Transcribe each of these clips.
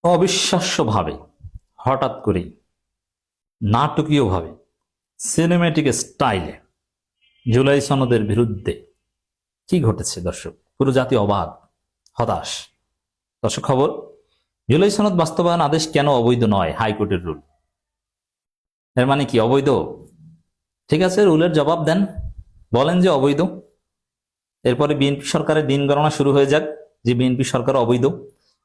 অবিশ্বাস্যভাবে হঠাৎ করেই নাটকীয়ভাবে সিনেম্যাটিক স্টাইলে জুলাই সনদের বিরুদ্ধে কি ঘটেছে দর্শক, পুরো জাতি অবাক, হতাশ। দর্শক খবর, জুলাই সনদ বাস্তবায়ন আদেশ কেন অবৈধ নয়? হাইকোর্টের রুল। এর মানে কি অবৈধ? ঠিক আছে, রুলের জবাব দেন, বলেন যে অবৈধ। এরপরে বিএনপি সরকারের দিন গণনা শুরু হয়ে যাক যে বিএনপি সরকার অবৈধ।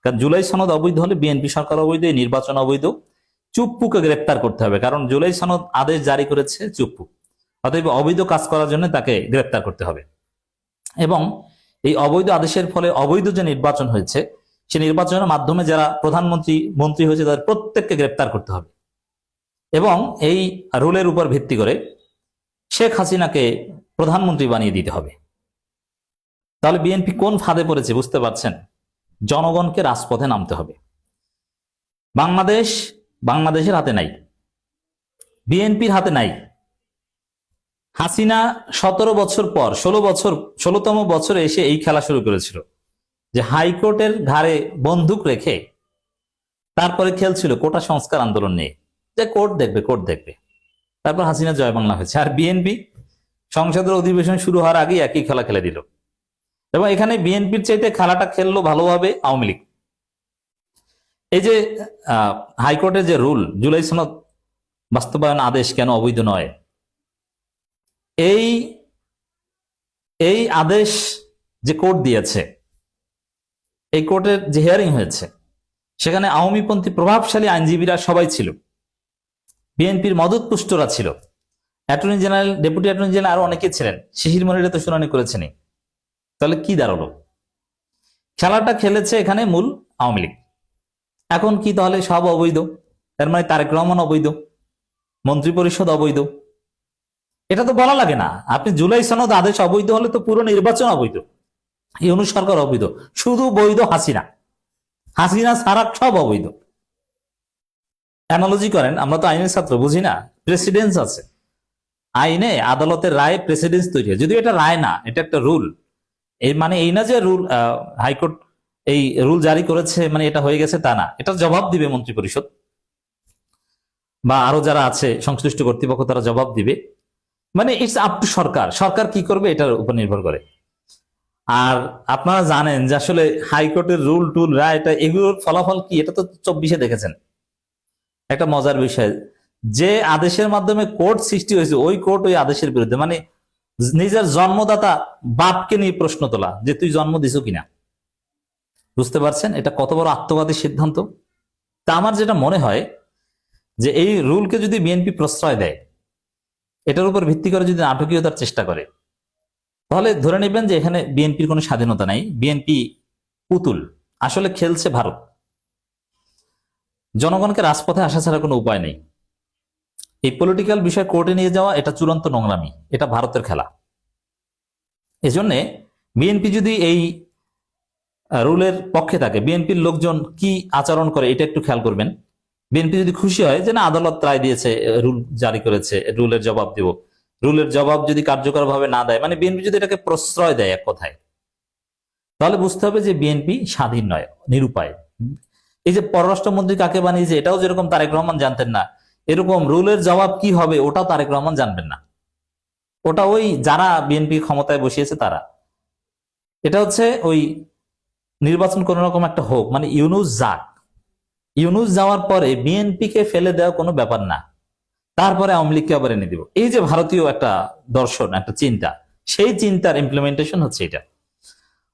কারণ জুলাই সনদ অবৈধ হলে বিএনপি সরকার অবৈধ, এই নির্বাচন অবৈধ। চুপ্পুকে গ্রেপ্তার করতে হবে, কারণ জুলাই সনদ আদেশ জারি করেছে চুপ্পু, অতএব অবৈধ কাজ করার জন্য তাকে গ্রেপ্তার করতে হবে। এবং এই অবৈধ আদেশের ফলে অবৈধ যে নির্বাচন হয়েছে, সে নির্বাচনের মাধ্যমে যারা প্রধানমন্ত্রী মন্ত্রী হয়েছে তাদের প্রত্যেককে গ্রেপ্তার করতে হবে। এবং এই রুলের উপর ভিত্তি করে শেখ হাসিনাকে প্রধানমন্ত্রী বানিয়ে দিতে হবে। তাহলে বিএনপি কোন ফাঁদে পড়েছে বুঝতে পারছেন? জনগণকে রাজপথে নামতে হবে। বাংলাদেশের হাতে নাই, বিএনপির হাতে নাই। হাসিনা 17 বছর পর 16তম বছরে এসে এই খেলা শুরু করেছিল যে হাইকোর্টের ঘাড়ে বন্দুক রেখে তারপরে খেলছিল কোটা সংস্কার আন্দোলন নিয়ে, যে কোর্ট দেখবে। তারপর হাসিনা জয় বাংলা হয়েছে। আর বিএনপি সংসদের অধিবেশন শুরু হওয়ার আগে একই খেলা খেলে দিল। এবং এখানে বিএনপির চাইতে খেলাটা খেললো ভালোভাবে আওয়ামী লীগ। এই যে হাইকোর্টের যে রুল, জুলাই সনদ বাস্তবায়ন আদেশ কেন অবৈধ নয়, এই আদেশ যে কোর্ট দিয়েছে, এই কোর্টের যে হিয়ারিং হয়েছে, সেখানে আওয়ামীপন্থী প্রভাবশালী আইনজীবীরা সবাই ছিল, বিএনপির মদতপুষ্টরা ছিল, attorney general, deputy attorney general আরো অনেকে ছিলেন। শিশির মনিরা তো শুনানি করেছেনি। তাহলে কি দাঁড়ালো? খেলাটা খেলেছে এখানে মূল আওয়ামী লীগ। এখন কি তাহলে সব অবৈধ? তার মানে তারেক রহমান অবৈধ, মন্ত্রী পরিষদ অবৈধ? এটা তো বলা লাগে না। আপনি জুলাই সনদ আদেশ অবৈধ হলে তো পুরো নির্বাচন অবৈধ, ইউনূস সরকার অবৈধ, শুধু বৈধ হাসিনা ছাড়া সব অবৈধ। অ্যানালজি করেন, আমরা তো আইনের ছাত্র, বুঝি না? প্রেসিডেন্স আছে আইনে, আদালতের রায় প্রেসিডেন্স তৈরি হয়, যদিও এটা রায় না, এটা একটা রুল। এই মানে এই না যে রুল, হাইকোর্ট এই রুল জারি করেছে মানে এটা হয়ে গেছে, তা না। এটা জবাব দিবে মন্ত্রী পরিষদ বা আরো যারা আছে সংশ্লিষ্ট কর্তৃপক্ষ, তারা জবাব দিবে। মানে ইটস আপ টু সরকার কি করবে এটার উপর নির্ভর করে। আর আপনারা জানেন যে আসলে হাইকোর্টের রুল টুল রায়, এটা এগুলোর ফলাফল কি, এটা তো 24-এ দেখেছেন। একটা মজার বিষয়, যে আদেশের মাধ্যমে কোর্ট সৃষ্টি হয়েছে, ওই কোর্ট ওই আদেশের বিরুদ্ধে, মানে নিজের জন্মদাতা বাপকে নিয়ে প্রশ্ন তোলা যে তুই জন্ম দিছো কিনা। বুঝতে পারছেন এটা কত বড় আত্মঘাতী সিদ্ধান্ত? তা আমার যেটা মনে হয় যে এই রুলকে যদি বিএনপি প্রশ্রয় দেয়, এটার উপর ভিত্তি করে যদি নাটকীয়তার চেষ্টা করে, তাহলে ধরে নেবেন যে এখানে বিএনপির কোনো স্বাধীনতা নাই, বিএনপি পুতুল। আসলে খেলছে ভারত। জনগণকে রাজপথে আসা ছাড়া কোনো উপায় নেই। এই পলিটিক্যাল বিষয় কোর্টে নিয়ে যাওয়া, এটা চূড়ান্ত নোংরামি, এটা ভারতের খেলা। এজন্য বিএনপি যদি এই রুলের পক্ষে থাকে, বিএনপির লোকজন কি আচরণ করে এটা একটু খেয়াল করবেন। বিএনপি যদি খুশি হয় যে না, আদালত রায় দিয়েছে, রুল জারি করেছে, রুলের জবাব দেব, রুলের জবাব যদি কার্যকরভাবে না দেয়, মানে বিএনপি যদি এটাকে প্রশ্রয় দেয় এক কথায়, তাহলে বুঝতে হবে যে বিএনপি স্বাধীন নয়, নিরুপায়। এই যে পররাষ্ট্রমন্ত্রী কাকে বানিয়েছে, এটাও যেরকম তারেক রহমান জানতেন না, এরকম রুলের জবাব কি হবে ওটাও তারেক রহমান জানবেন না। ওটা ওই যারা বিএনপি ক্ষমতায় বসিয়েছে তারা। এটা হচ্ছে ওই নির্বাচন কোন রকম একটা হোক, মানে ইউনূস যাওয়ার পরে বিএনপি কে ফেলে দেওয়া কোনো ব্যাপার না, তারপরে আওয়ামী লীগকে আবার এনে দিব। এই যে ভারতীয় একটা দর্শন, একটা চিন্তা, সেই চিন্তার ইমপ্লিমেন্টেশন হচ্ছে এটা।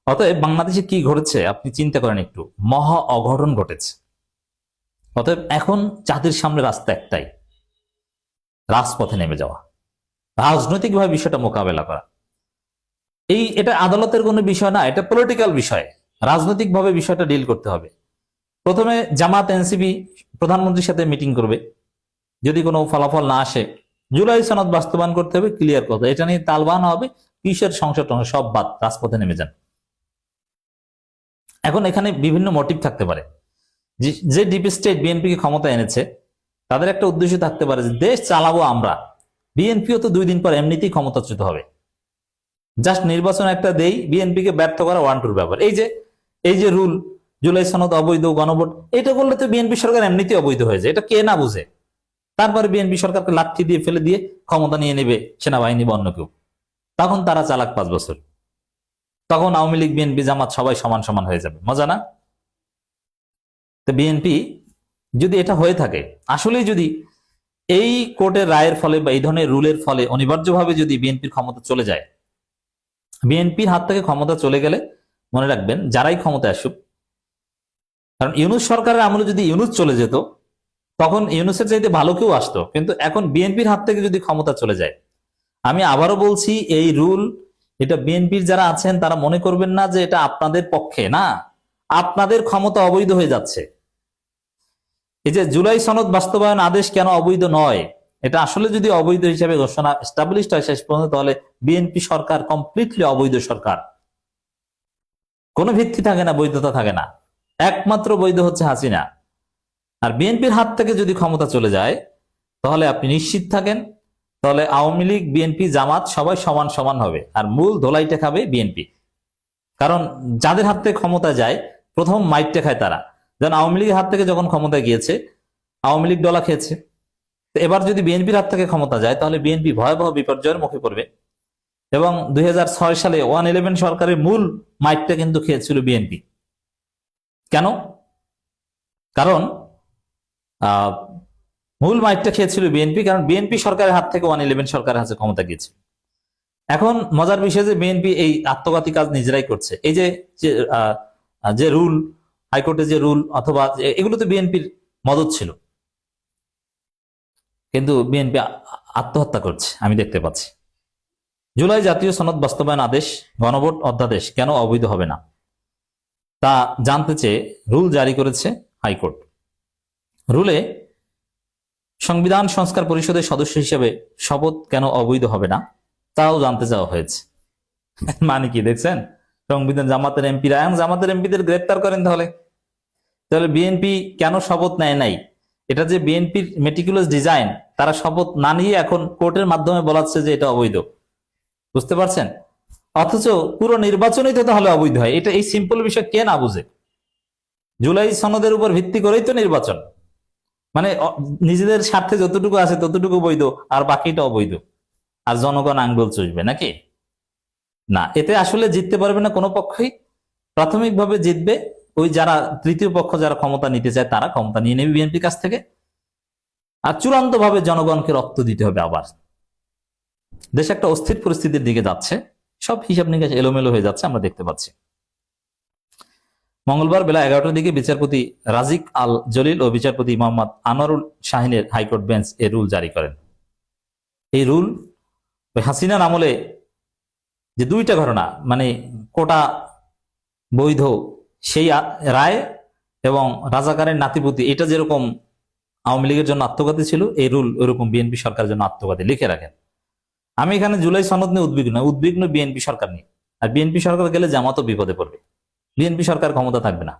অতএব বাংলাদেশে কি ঘটেছে আপনি চিন্তা করেন একটু, মহা অঘটন ঘটেছে। অতএব এখন জাতির সামনে রাস্তা একটাই, রাজপথে নেমে যাওয়া, রাজনৈতিকভাবে বিষয়টা মোকাবেলা করা। এটা আদালতের কোনো বিষয় না, এটা পলিটিক্যাল বিষয়। রাজনৈতিকভাবে বিষয়টা ডিল করতে হবে। প্রথমে জামাত এনসিপি প্রধানমন্ত্রীর সাথে মিটিং করবে, যদি কোনো ফলাফল না আসে জুলাই সনদ বাস্তবায়ন করতে হবে, ক্লিয়ার কথা। এটা নিয়ে তালবান হবে, কিসের সংসদ সব বাদ, রাজপথে নেমে যান। এখন এখানে বিভিন্ন মোটিভ থাকতে পারে। যে ডিপ স্টেট বিএনপি কে ক্ষমতা এনেছে, তাদের একটা উদ্দেশ্য থাকতে পারে যে দেশ চালাবো আমরা। বিএনপিও তো 2 দিন পর এমনিতেই ক্ষমতাচ্যুত হবে, জাস্ট নির্বাচন একটা দেই, বিএনপি কে ব্যর্থ করা 1-2 ব্যাপার। এই যে রুল জুলাই সনদ অবৈধ, গণভোট, এটা করলে তো বিএনপি সরকার এমনিতেই অবৈধ হয়ে যায়, এটা কে না বুঝে। তারপরে বিএনপি সরকারকে লাঠি দিয়ে ফেলে দিয়ে ক্ষমতা নিয়ে নেবে সেনাবাহিনী বা অন্য কেউ, তখন তারা চালাক 5 বছর, তখন আওয়ামী লীগ, বিএনপি, জামাত সবাই সমান সমান হয়ে যাবে, মজা না? তো বিএনপি যদি এটা হয়ে থাকে, আসলে যদি এই কোর্টের রায়ের ফলে বা এই ধরনের রুলের ফলে অনিবার্যভাবে যদি বিএনপির ক্ষমতা চলে যায়, বিএনপির হাত থেকে ক্ষমতা চলে গেলে মনে রাখবেন যারাই ক্ষমতায় আসুক, কারণ ইউনূস সরকারের আমলে যদি ইউনূস চলে যেত তখন ইউনূসের চাইতে ভালো কেউ আসতো, কিন্তু এখন বিএনপির হাত থেকে যদি ক্ষমতা চলে যায়, আমি আবারও বলছি এই রুল, এটা বিএনপির যারা আছেন তারা মনে করবেন না যে এটা আপনাদের পক্ষে, না, আপনাদের ক্ষমতা অবৈধ হয়ে যাচ্ছে। এই যে জুলাই সনদ বাস্তবায়ন আদেশ কেন অবৈধ নয়, এটা আসলে যদি অবৈধ হিসেবে ঘোষণা এস্টাবলিশড হয় শেষ পর্যন্ত, তাহলে বিএনপি সরকার কমপ্লিটলি অবৈধ সরকার, কোনো ভিত্তি থাকে না, বৈধতা থাকে না, একমাত্র বৈধ হচ্ছে হাসিনা। আর বিএনপির হাত থেকে যদি ক্ষমতা চলে যায় তাহলে আপনি নিশ্চিত থাকেন, তাহলে আওয়ামী লীগ, বিএনপি, জামাত সবাই সমান সমান হবে, আর মূল ধোলাইটা খাবে বিএনপি। কারণ যাদের হাত থেকে ক্ষমতা যায় প্রথম মাইটটা খায় তারা। যেমন আওয়ামী লীগের হাত থেকে যখন ক্ষমতা গিয়েছে, আওয়ামী লীগ ডলা খেয়েছে। তো এবার যদি বিএনপির হাত থেকে ক্ষমতা যায় তাহলে বিএনপি ভয়াবহ বিপর্যয়ের মুখে পড়বে। এবং 2006 সালে 111 সরকারের মূল মাইটটা কিন্তু খেয়েছিল বিএনপি। কেন? কারণ মূল মাইটটা খেয়েছিল বিএনপি, কারণ বিএনপি সরকারের হাত থেকে 111 সরকারের হাতে ক্ষমতা গিয়েছে। এখন মজার বিষয় যে বিএনপি এই আত্মঘাতী কাজ নিজেরাই করছে। এই যে রুল, হাইকোর্টে যে রুল অথবা এগুলো তো বিএনপির মদত ছিল, কিন্তু বিএনপি আত্মহত্যা করছে আমি দেখতে পাচ্ছি। জুলাই জাতীয় সনদ বাস্তবায়ন আদেশ, গণভোট অধ্যাদেশ কেন অবৈধ হবে না তা জানতে চেয়ে রুল জারি করেছে হাইকোর্ট। রুলে সংবিধান সংস্কার পরিষদের সদস্য হিসেবে শপথ কেন অবৈধ হবে না তাও জানতে চাওয়া হয়েছে। মানে কি দেখছেন? সংবিধান, জামাতের এমপিরা, জামাতের এমপিদের গ্রেপ্তার করেন, তাহলে বিএনপি কেন শপথ নেয় নাই? এটা যে বিএনপির মেটিকুলাস ডিজাইন, তারা শপথ না নিয়ে এখন কোর্টের মাধ্যমে বলাচ্ছে যে এটা অবৈধ, বুঝতে পারছেন? অথচ পুরো নির্বাচনই তো তাহলে অবৈধ হয়। এটা এই সিম্পল বিষয় কে না বুঝে? জুলাই সনদের উপর ভিত্তি করেই তো নির্বাচন, মানে নিজেদের স্বার্থে যতটুকু আছে ততটুকু বৈধ, আর বাকিটা অবৈধ, আর জনগণ আঙ্গুল চুষবে নাকি? না, এতে আসলে জিততে পারবে না কোনো পক্ষই। প্রাথমিকভাবে জিতবে ওই যারা তৃতীয় পক্ষ, যারা ক্ষমতা নিতে চায় তারা ক্ষমতা নিয়ে নেবে বিএনপির কাছ থেকে, আর চূড়ান্ত ভাবে জনগণকে রক্ত দিতে হবে। আবার দেশ একটা অস্থির পরিস্থিতির দিকে যাচ্ছে, সব হিসাব নিকাশ এলোমেলো হয়ে যাচ্ছে, আমরা দেখতে পাচ্ছি। মঙ্গলবার বেলা 11টার দিকে বিচারপতি রাজিক আল জলিল ও বিচারপতি মোহাম্মদ আনোয়ারুল শাহিনের হাইকোর্ট বেঞ্চ এ রুল জারি করেন। এই রুল হাসিনার আমলে যে দুইটা ঘটনা, মানে কোটা বৈধ সেই রায় এবং রাজাকারের নাতিপুতি, এটা যেরকম আওয়ামী লীগের জন্য আত্মঘাতী ছিল, এই রুল ওরকম বিএনপি সরকারের জন্য আত্মঘাতী, লিখে রাখেন। আমি এখানে জুলাই সনদ নিয়ে উদ্বিগ্ন বিএনপি সরকার নিয়ে। আর বিএনপি সরকার গেলে জামাতও বিপদে পড়বে, বিএনপি সরকার ক্ষমতা থাকবে না।